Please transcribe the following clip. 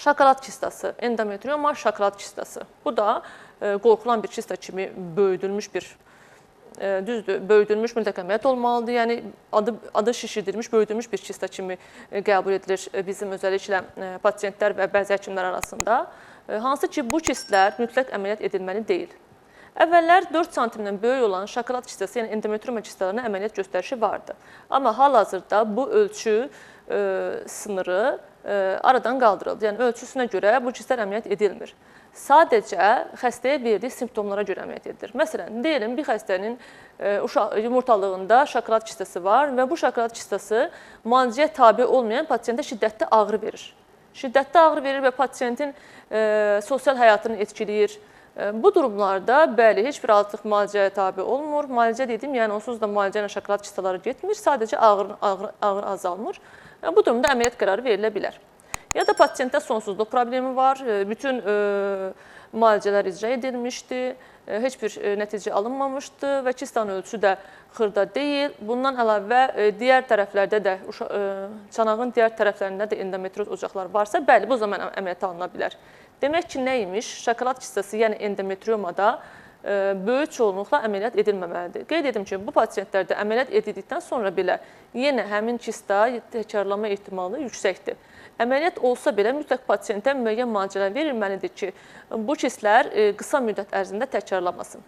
şokolad kistası, endometrioma şokolad kistası. Bu da qorxulan bir kista kimi böyüdülmüş bir düzdür, böyüdülmüş mütləq əməliyyat olmalıdır. Yəni adı şişirdilmiş, böyüdülmüş bir kista kimi qəbul edilir bizim özəlliklə pasiyentlər və bəzi həkimlər arasında. Hansı ki, bu kistlər mütləq əməliyyat edilməli deyil. Əvvəllər 4 santimdən böyük olan şokolad kistası, yəni endometrioma kistalarına əməliyyat göstərişi vardı. Amma hal-hazırda bu ölçü sınırı aradan qaldırıldı. Yəni ölçüsünə görə bu kistlər əməliyyat edilmir. Sadəcə xəstəyə verdiyi simptomlara görə əməliyyat edilir. Məsələn, deyilin bir xəstənin yumurtalığında şokolad kistası var və bu şokolad kistası müalicəyə tabe olmayan pasiyentə şiddətli ağrı verir. Şiddətli ağrı verir və pasiyentin sosial həyatını etkiləyir. Bu durumlarda bəli, heç bir artıq müalicəyə tabe olmur. Müalicə dediyim, yəni onsuz da müalicə ilə şokolad kistaları getmir, sadəcə ağrı azalmır. Bu durumda əməliyyat qərarı verilə bilər. Ya da pasiyentdə sonsuzluq problemi var, bütün müalicələr icra edilmişdi, heç bir nəticə alınmamışdı və kistanın ölçüsü də xırda deyil. Bundan əlavə digər tərəflərdə də, çanağın digər tərəflərində də endometrioz ocaqlar varsa, bəli, bu zaman əməliyyat alına bilər. Demək ki, nə imiş? Şokolad kistası, yəni endometriomada böyük çoğunluqla əməliyyat edilməməlidir. Qeyd edim ki, bu pasiyentlərdə əməliyyat edildikdən sonra belə yenə həmin kista təkrarlama ehtimalı yüksəkdir. Əməliyyat olsa belə mütləq pasiyentə müəyyən müalicələr verilməlidir ki, bu kistlər qısa müddət ərzində təkrarlamasın.